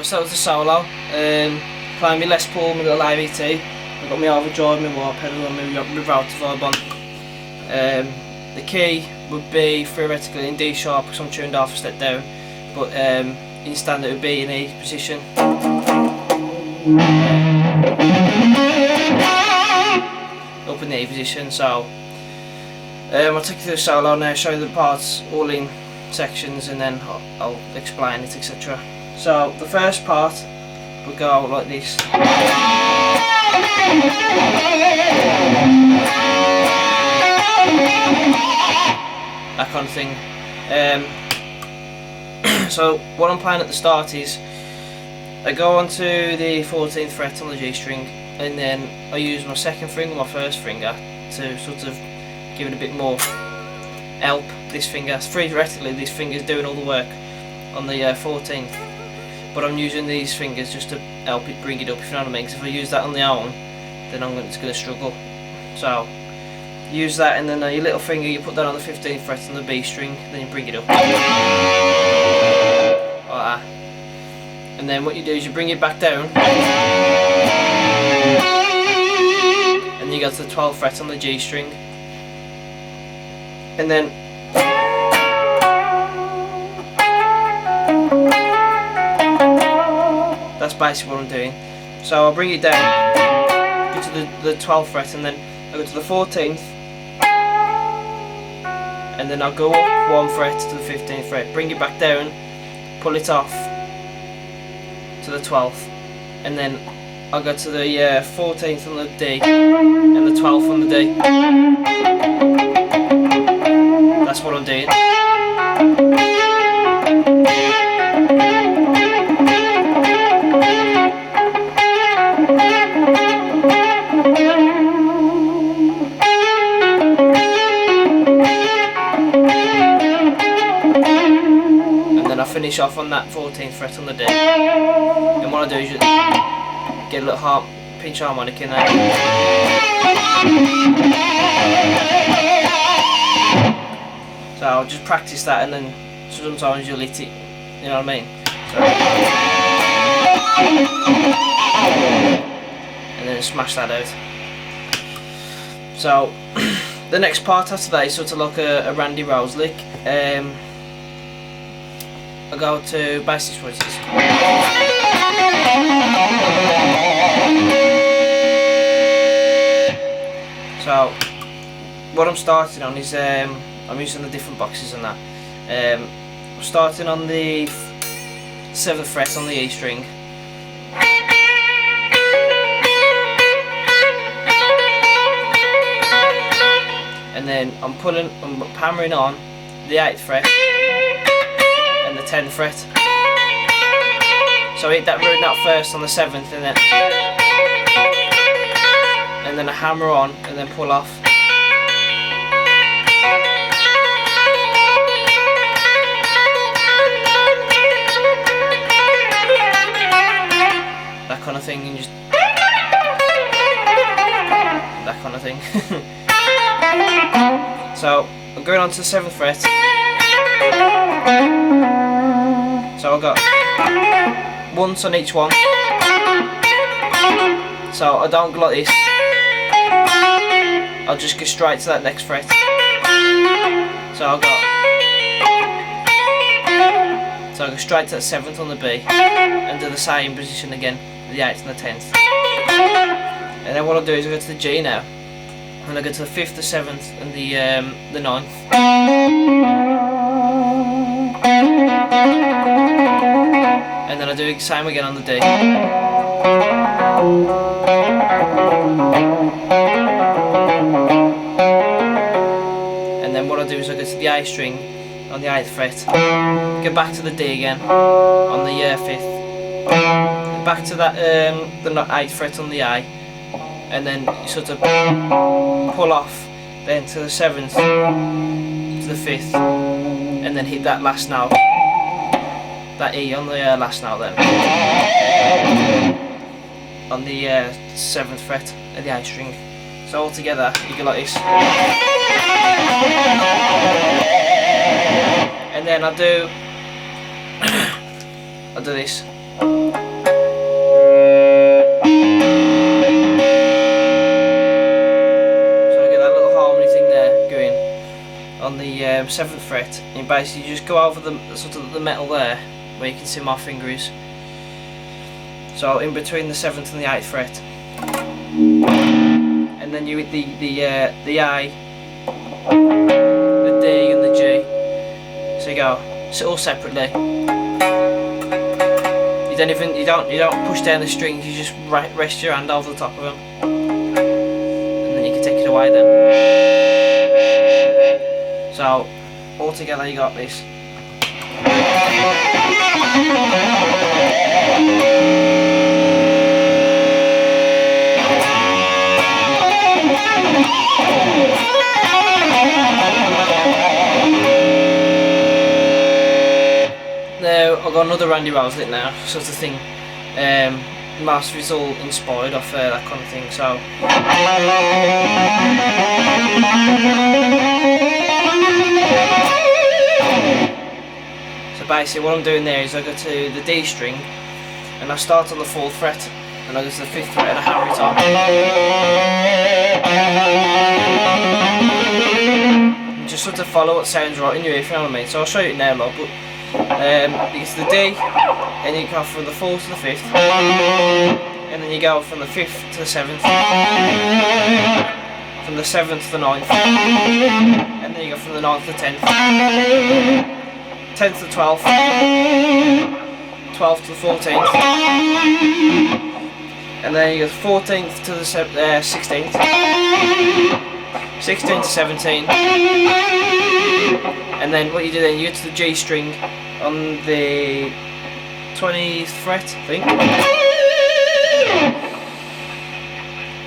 So that was the solo. Playing my Les Paul, my little IVT. I've got my overdrive, my wah pedal and my router vibe on. The key would be theoretically in D sharp because I'm tuned half a step down, but in standard it would be in E position. Up in the E position. So I'll take you through the solo now, show you the parts all in sections, and then I'll explain it, etc. So the first part will go like this. That kind of thing. So what I'm playing at the start is I go onto the 14th fret on the G string, and then I use my second finger, my first finger, to sort of give it a bit more help. This finger, theoretically this finger's doing all the work on the 14th, but I'm using these fingers just to help it bring it up, if you know what I mean, because if I use that on the own, then it's going to struggle. So use that, and then your little finger, you put that on the 15th fret on the B string, then you bring it up like that. And then what you do is you bring it back down, and you go to the 12th fret on the G string, and then that's basically what I'm doing. So I'll bring it down, go to the 12th fret, and then I go to the 14th, and then I'll go up one fret to the 15th fret, bring it back down, pull it off to the 12th, and then I'll go to the 14th on the D and the 12th on the D. That's what I'm doing. Finish off on that 14th fret on the D, and what I do is just get a little pinch harmonic in there. So I'll just practice that, and then sometimes you'll hit it, you know what I mean? And then smash that out. So the next part after that is sort of like a Randy Rhoads lick. I go to basic switches. So what I'm starting on is I'm using the different boxes and that. I'm starting on the 7th fret on the E string. And then I'm hammering on the 8th fret and the 10th fret. So I hit that root note first on the 7th, and then I hammer on and then pull off. That kind of thing, and just that kind of thing. So I'm going on to the 7th fret. So I've got once on each one. So I don't go like this. I'll just go straight to that next fret. So I go straight to the 7th on the B and do the same position again, the 8th and the 10th. And then what I'll do is I go to the G now, and I go to the 5th, the 7th and the 9th. And then I do the same again on the D. And then what I do is I go to the A string on the 8th fret, go back to the D again on the 5th, back to that the 8th fret on the A, and then you sort of pull off then to the 7th, to the 5th, and then hit that last note, that E on the last note then, on the 7th fret of the A string. So all together you go like this. And then I do this. On the 7th fret, and you basically just go over the sort of the metal there, where you can see my finger is. So in between the 7th and the 8th fret, and then you hit the A, the D, and the G. So you go all separately. You don't push down the strings. You just rest your hand over the top of them, and then you can take it away then. So, all together you got this. Now, I've got another Randy Rhoads lick now, sort of thing. Most of it's all inspired off that kind of thing, so. So basically what I'm doing there is I go to the D string and I start on the 4th fret and I go to the 5th fret and I hammer it on. And just sort of follow what sounds right in your ear, if you know what I mean. So I'll show you it now, love, but it's the D and you go from the 4th to the 5th and then you go from the 5th to the 7th, from the 7th to the 9th, and then you go from the 9th to the 10th, 10th to the 12th, 12th to the 14th, and then you go 14th to the 16th, 16th to 17, and then what you do then, you go to the G string on the 20th fret, I think,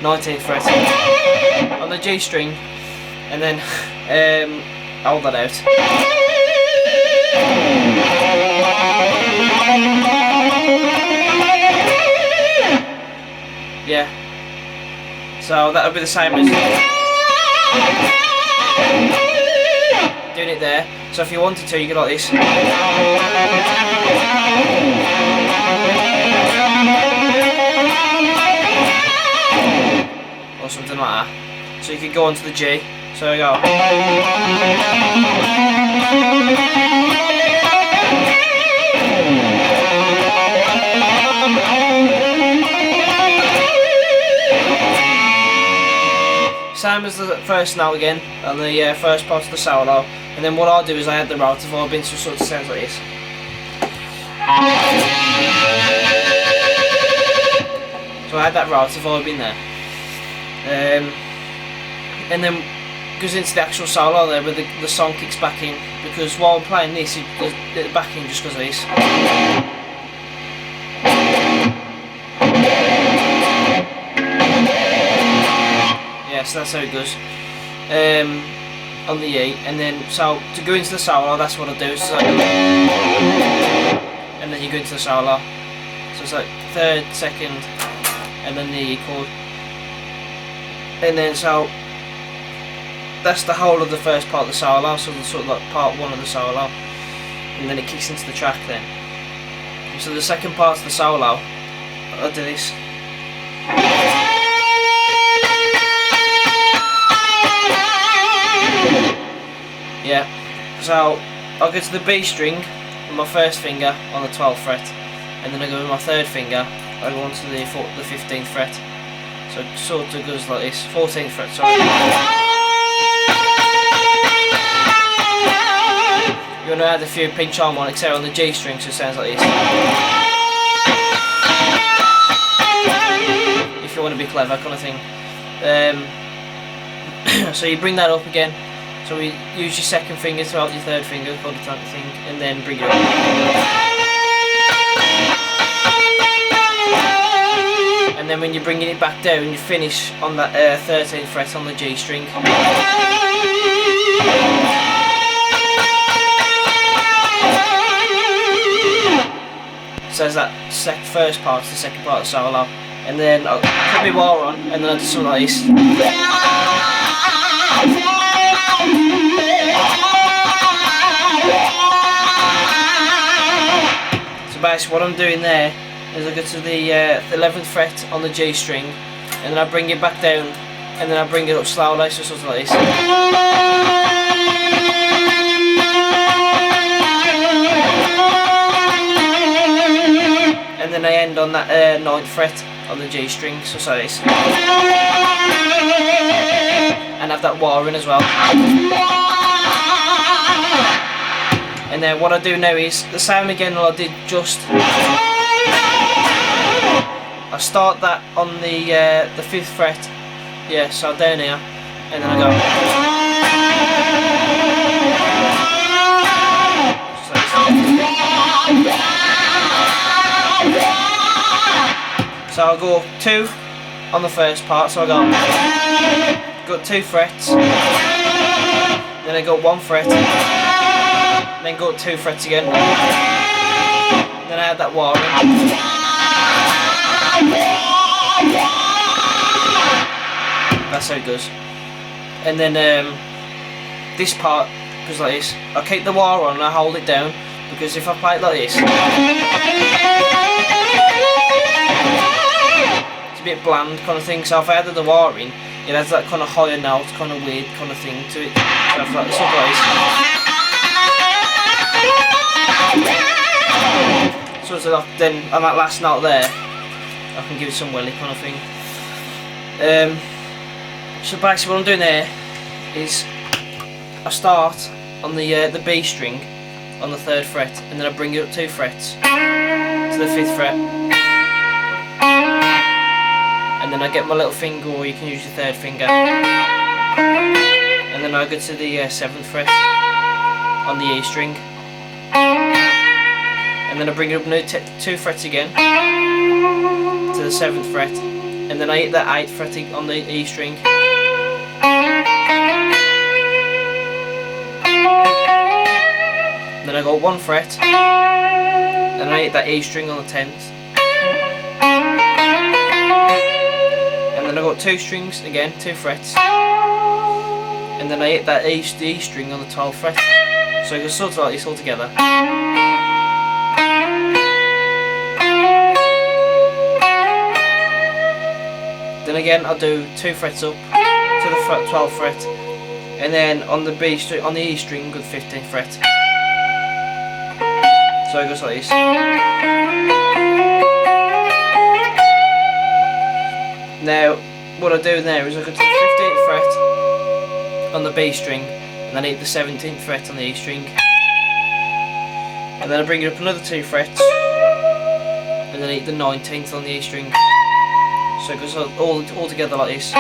19th fret on the G string, and then hold that out. Yeah, so that would be the same as doing it there. So if you wanted to, you could like this, or something like that. So you could go onto the G. So I go. Same as the first note again, on the first part of the solo, and then what I'll do is I add the relative vibe in, so it sort of sounds like this. So I add that relative vibe in there, and then goes into the actual solo there where the song kicks back in, because while I'm playing this, the backing just goes like this. So that's how it goes on the E, and then so to go into the solo, that's what I do. So, and then you go into the solo, so it's like 3rd, 2nd, and then the E chord, and then so that's the whole of the first part of the solo. So the sort of like part 1 of the solo, and then it kicks into the track then. So the second part of the solo, I'll do this. Yeah, so I'll go to the B string with my 1st finger on the 12th fret, and then I go with my 3rd finger, I go onto the 15th fret. So it sort of goes like this, 14th fret, sorry. You want to add a few pinch harmonics there on the G string, so it sounds like this. If you want to be clever, kind of thing. So you bring that up again. So we use your 2nd finger to hold your 3rd finger, hold the type of thing, and then bring it up. And then when you're bringing it back down, you finish on that 13th fret on the G string. So there's that first part, the second part of the solo, and then I'll put my wah on, and then I'll do something like this. So basically what I'm doing there is I go to the 11th fret on the G string, and then I bring it back down, and then I bring it up slowly, so sort of like this. And then I end on that 9th fret on the G string, so like this. And have that wah in as well. And then what I do now is the same again that I did just. I start that on the 5th fret, yeah, so down here, and then I go. So I'll go 2 on the first part, so I go 2 frets, then I go 1 fret, then go 2 frets again, then I add that wah in. That's how it goes. And then this part goes like this. I keep the wah on and I hold it down, because if I play it like this, it's a bit bland kind of thing. So if I added the wah in, it has that kind of higher note, kind of weird kind of thing to it. So if like this, so it's like, then on that last note there, I can give it some welly kind of thing. So basically what I'm doing there is I start on the B string on the 3rd fret, and then I bring it up 2 frets to the 5th fret, and then I get my little finger, or you can use your 3rd finger, and then I go to the 7th fret on the E string, and then I bring it up 2 frets again to the 7th fret, and then I hit that 8th fret on the E string, then I go 1 fret, and I hit that E string on the 10th, and then I got 2 strings again, 2 frets, and then I hit that E string on the 12th fret, so it goes sort of like this all together. Then again I'll do 2 frets up to the 12th fret, and then on the B string, on the E string, go to the 15th fret. So it goes like this. Now what I do there is I go to the 15th fret on the B string, and then I hit the 17th fret on the E string, and then I bring it up another 2 frets, and then I hit the 19th on the E string. So it goes all together like this.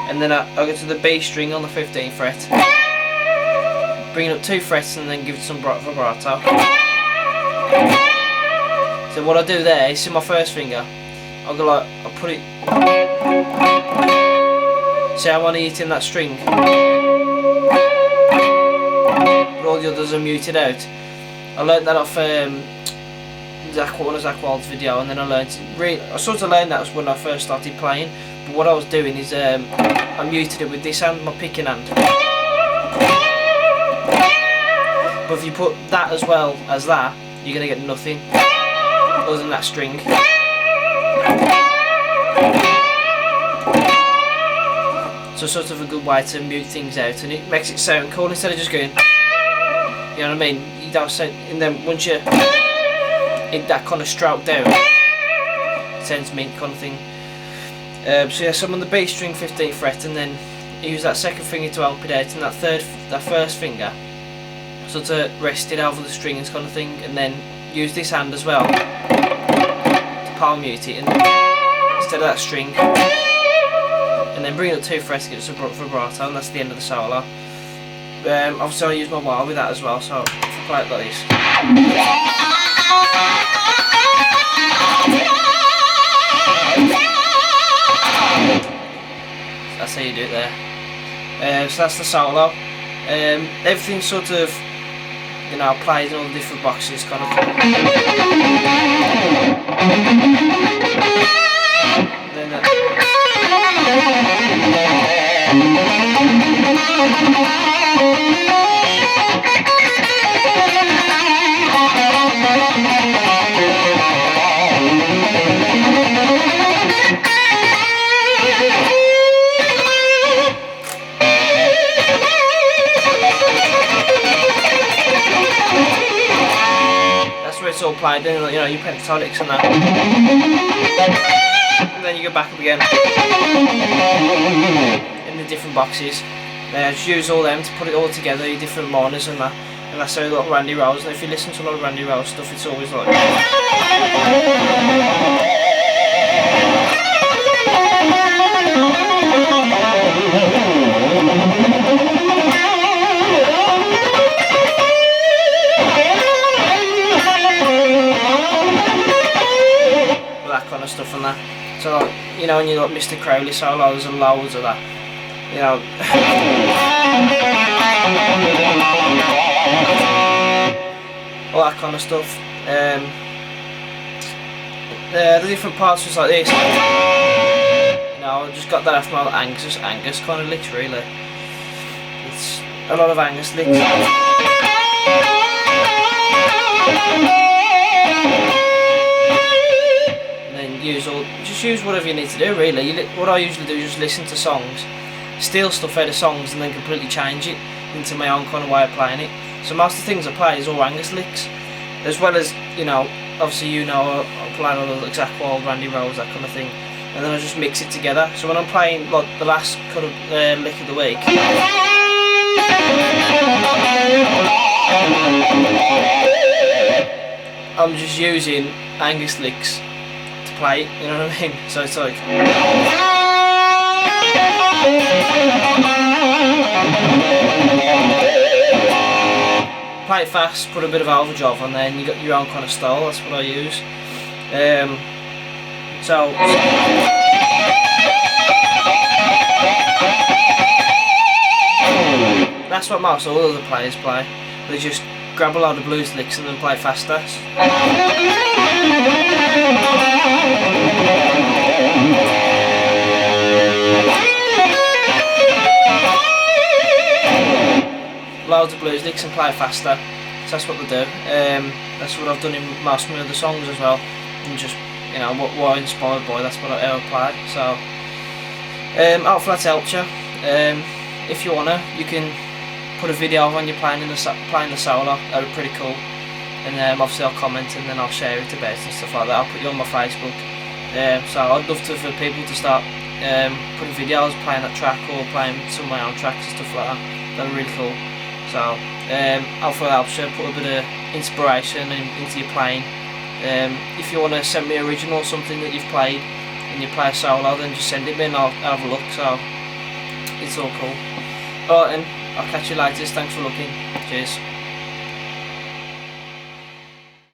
And then I go to the B string on the 15th fret, bring it up 2 frets, and then give it some vibrato. So what I do there is, see my first finger, I'll go like, I'll put it, see how I'm hitting that string, but all the others are muted out. I learnt that off one of Zach Wild's video, and then I sort of learned that when I first started playing. But what I was doing is I muted it with this hand, my picking hand. But if you put that as well as that, you're going to get nothing other than that string. So it's sort of a good way to mute things out, and it makes it sound cool instead of just going, you know what I mean? You don't sound, and then once you hit that kind of stroke down, it sounds mint kind of thing. So yeah, so I'm on the B string 15th fret, and then use that second finger to help it out, and that first finger sort of rest it over the strings kind of thing, and then use this hand as well to palm mute it, and instead of that string, and then bring it up 2 frets to get some vibrato, and that's the end of the solo. Obviously I use my wah with that as well, so if I play it like this. That's how you do it there. So that's the solo. Everything sort of, you know, plays in all the different boxes kind of thing. Then that. played, then you know your pentatonics and that. And then you go back up again in the different boxes. Just use all them to put it all together, your different minors and that. And that's how a lot of Randy Rhoads. And if you listen to a lot of Randy Rhoads stuff, it's always like. That kind of stuff and that. So like, you know, when you got Mr. Crowley solos and loads of that, you know. All that kind of stuff. The different parts just like this. You know, I just got that after my Angus kind of licks really. It's a lot of Angus licks. Just use whatever you need to do really. What I usually do is just listen to songs, steal stuff out of songs and then completely change it into my own kind of way of playing it. So most of the things I play is all Angus licks, as well as, you know, obviously you know I'm playing all the exact wild Randy Rhoads, that kind of thing, and then I just mix it together. So when I'm playing like the last kind of lick of the week, I'm just using Angus licks to play it, you know what I mean? So it's like play it fast, put a bit of overdrive on there, and you got your own kind of style. That's what I use. So that's what most all other players play. They just grab a load of blues licks and then play faster. Loads of blues licks and play faster. So that's what they do. That's what I've done in most of my other songs as well. And just, you know, what I'm inspired by, that's what I play. So hopefully that's helped you. If you wanna, you can put a video of when you're playing the solo. That would be pretty cool. And obviously I'll comment and then I'll share it about and stuff like that. I'll put you on my Facebook. So I'd love for people to start putting videos playing that track or playing some of my own tracks and stuff like that. That'd be really cool. So hopefully that helps you put a bit of inspiration into your playing. If you want to send me original something that you've played and you play a solo, then just send it me and I'll have a look. So it's all cool. Alright then, I'll catch you later. Thanks for looking. Cheers.